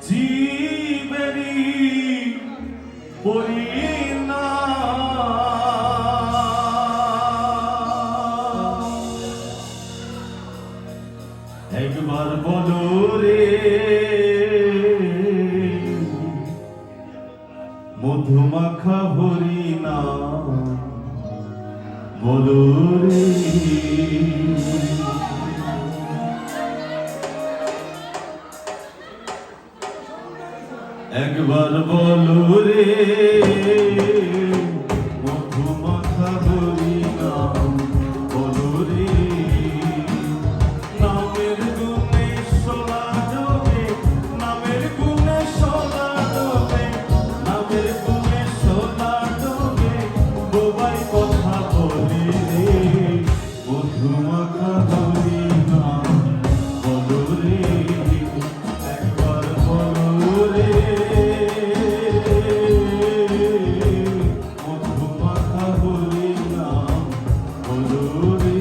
জীবেরি পরিণা একবার বলো রে মধুমাখা হরিণা বলো রে একবার বলো রে মধুমাখা হরিণা বলো রে নামের গুণে সোনা ডোবে নামের গুণে সোনা ডোবে নামের গুণে সোনা ডোবে বোবাই কথা বলে রে মধুমাখা হরিণা বলো রে একবার বলো রে মধুমাখা হরিণা বলো রে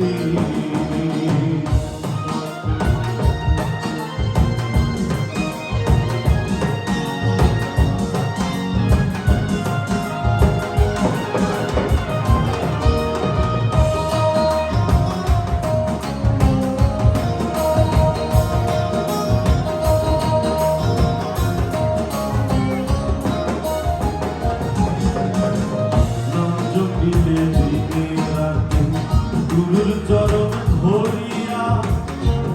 গুরুর চরণ ধরিয়া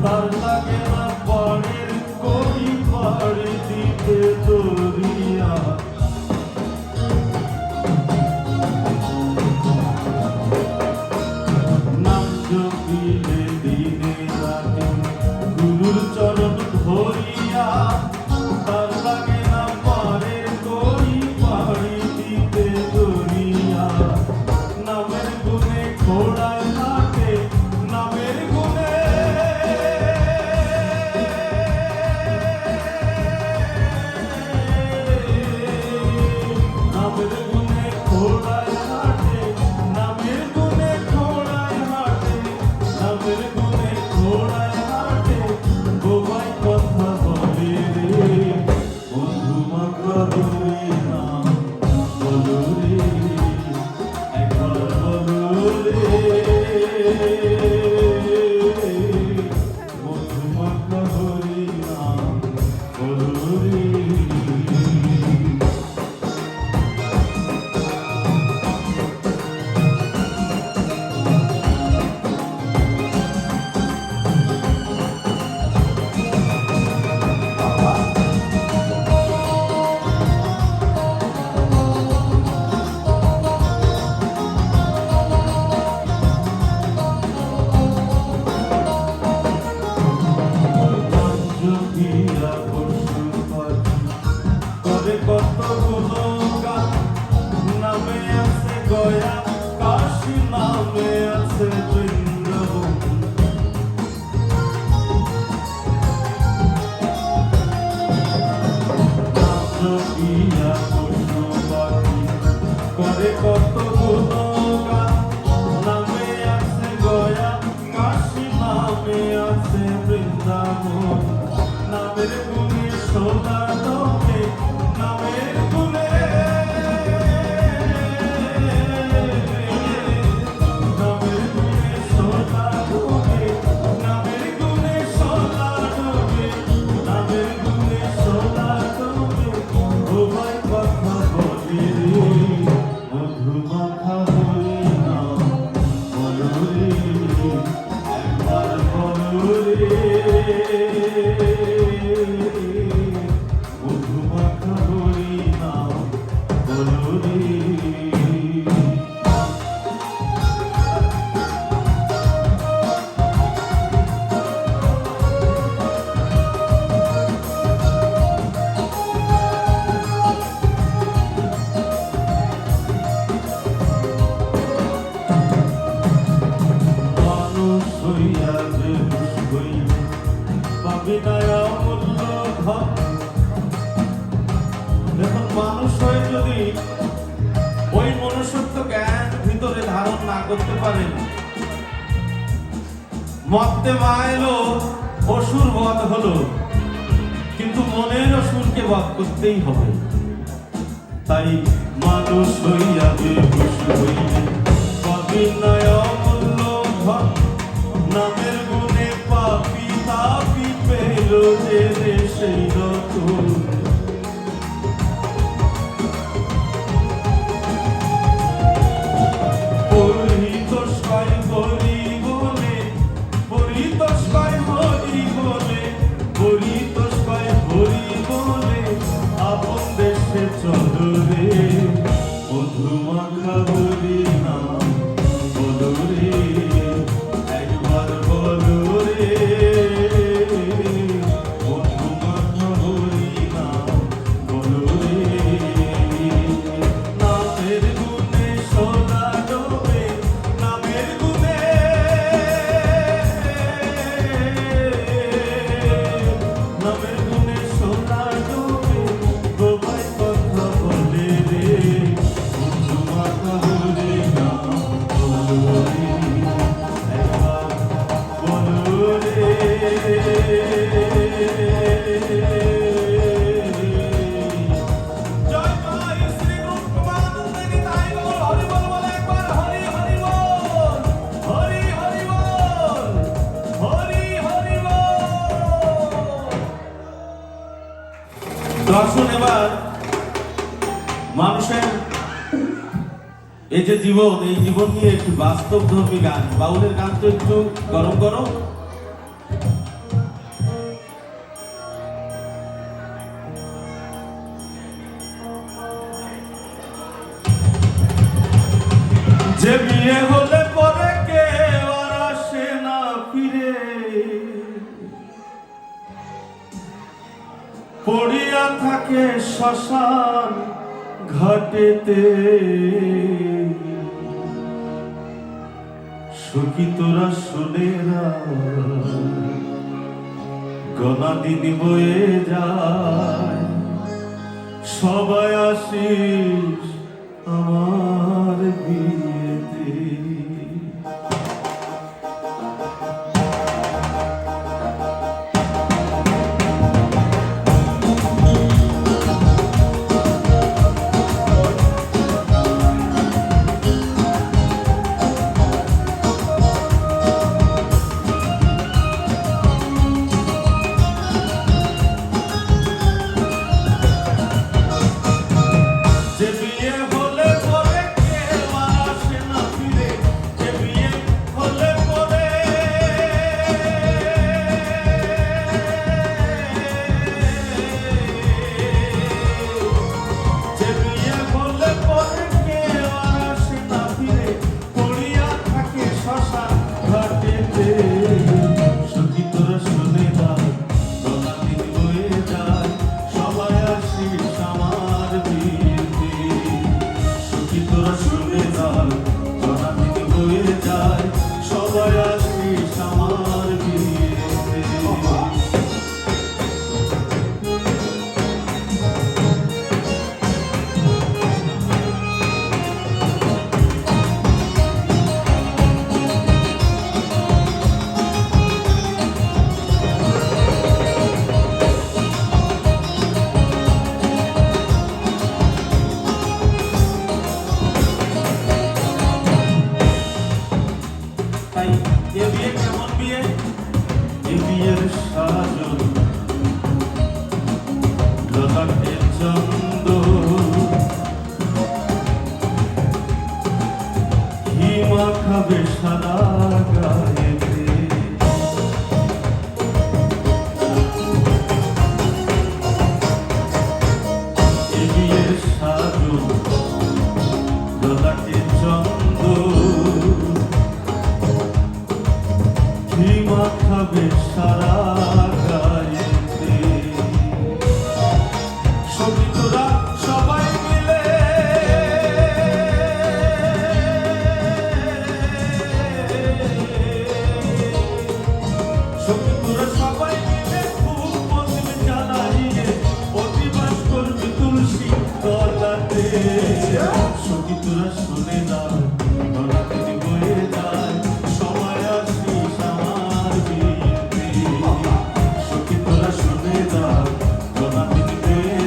তার লাগে না পরের করি পারে দিতে দরিয়া নাম জপিলে দিনে রাতে গুরুর চরণ ধরিয়া তার লাগে না পরের করি পারে দিতে দরিয়া নামের গুণে ঘোড়ায় হাটে নামের গুণে নামের গুণে ঘোড়ায় হাটে নামের গুণে ঘোড়ায় হাটে নামের গুণে ঘোড়ায় হাটে বোবাই কথা বলে রে মধুমাখা হরিণা বলো রে একবার বলো রে মধুমাখা হরিণা বলো রে করে কত গুণগান নামে আছে গয়া কাশী নামে আছে বৃন্দাবন করে কত গুণগান নামে আছে গয়া কাশী নামে আছে বৃন্দাবন নামের গুণে সোনা ডোবে নামের গুণে নামের গুণে সোনা ডোবে নামের গুণে সোনা ডোবে নামের গুণে সোনা ডোবে বোবাই কথা বলে রে মধুমাখা হরিণা বলো রে একবার বলো রে মধুমাখা হরিণা বলো রে মানুষ হইয়া যে হইবে পাবে না অমূল্য ধন দেখুন মানুষ হয়ে যদি ওই মনুষ্যত্ব জ্ঞান ভিতরে ধারণ না করতে পারেন মর্তে মা এলো অসুর বধ হলো কিন্তু মনের অসুরকে বধ করতেই হবে। তাই মানুষ হইয়া বেহুশ হইলে অবিনয় অমূল্য ধন, নামের গুণে পাপি তাপি পেল যে সেই রতন। পরিতোষায় হরি বলে, পরিতোষায় হরি বলে, পরিতোষায় হরি বলে, আপন দেশে চলো রে, মধুমাখা হরি নাম বলো রে, একবার বলো রে, মধুমাখা হরি নাম বলো রে। নামের গুণে সোনা ডোবে, নামের গুণে, নামের গুণে সোনা ডোবে, ডোবায় কথা বলে রে, মধুমাখা হরি নাম বলো রে, একবার বলো রে। জয় জয় শ্রী রূপমানন্দে নিতাই গৌর, হরি বল বলে একবার হরি হরি বল, হরি হরি বল, হরি হরি বল। তো আসুন এবার মানুষের এই যে জীবন, এই জীবন নিয়ে একটু বাস্তবধর্মী গান, বাউলের গান তো একটু গরম গরম। যে বিয়ে হলে পরে কেউ আর আসে না ফিরে, পড়িয়া থাকে শ্মশান ঘাটেতে, সখী তোরা শুনে না গলা দিন বয়ে যায়, সবাই আসিস আমার বিয়েতে। যে বিয়ে হলে পরে কেউ আর আসে না ফিরে, যে বিয়ে হলে পরে, যে বিয়ে হলে পরে কেউ আর আসে না ফিরে, পড়িয়া থাকে শ্মশান ঘাটেতে, সখী তোরা শুনে না গলা দিন বয়ে যায়, সবাই আসিস আমার বিয়েতে। সখী তোরা শুনে না গলা দিন বয়ে যায়, সবাই আসিস আমার বিয়েতে। তাই এ বিয়ে কেমন বিয়ে? এ বিয়ের সাজন ললাটে চন্দন, ঘি মাখাবে সারা গায়েতে, এ বিয়ের সাজন ললাটে চন্দন, ঘি মাখাবে সারা গায়েতে। সখী তোরা সবাই মিলে, সখী তোরা সবাই মিলে খুব প্রদীপ জ্বালাইয়ে অধিবাস করবি তুলসী তলাতে। সখী তোরা শুনে না গলা দিন বয়ে যায়, সবাই আসিস আমার বিয়েতে। সখী তোরা শুনে না গলা দিন বয়ে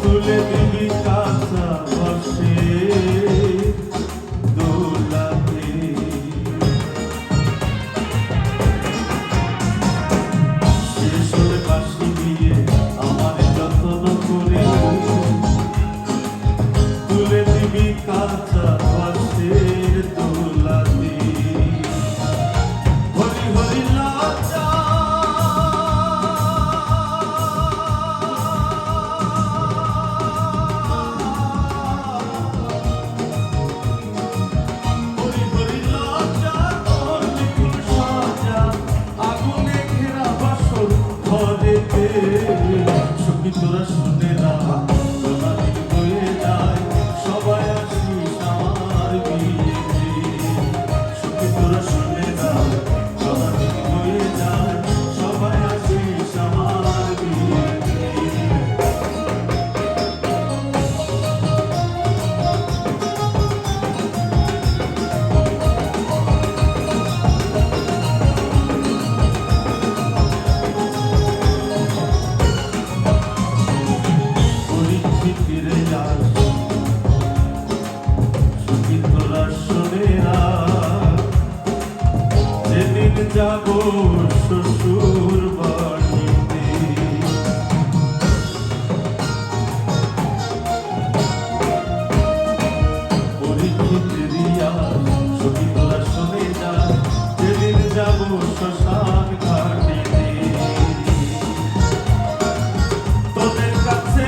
তুলে দিবি কাঁচা বসে দোলাতে শেষ হলে বাঁশি দিয়ে আমার যত্ন করে তুলে দিবি কাঁচা বসের দোলাতে হরি হরি লজ্জা সখী তোরা শুনে না সোনালি বয়ে যায় সবাই আসিস আমার বিয়েতে সখী তোরা শুনে না সোনালি বয়ে যায় সবাই আসিস আমার বিয়েতে ফিরে যাস সখী তোরা শোনে না যেদিন যাব শ্বশুর বাড়িতে পরীক্ষিত রিয়াজ সখী তোরা শোনে না যেদিন যাব শ্মশান ঘাটিতে তোদের কাছে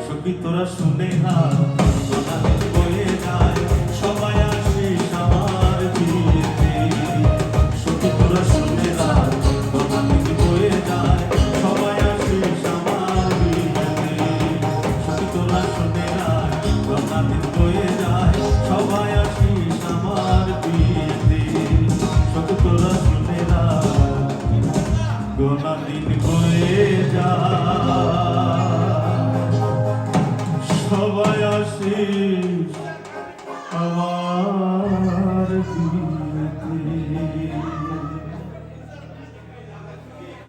সখী তোরা শুনে না সোনালি বয়ে যায় সবাই আসিস আমার বিয়েতে সখী তোরা শুনে না সোনালি বয়ে যায় সবাই আসিস আমার বিয়েতে সখী তোরা শুনে না সোনালি বয়ে যায় সবাই আসিস আমার বিয়েতে সখী তোরা শুনে না গোনা দিন বয়ে যায় সবাই আসিস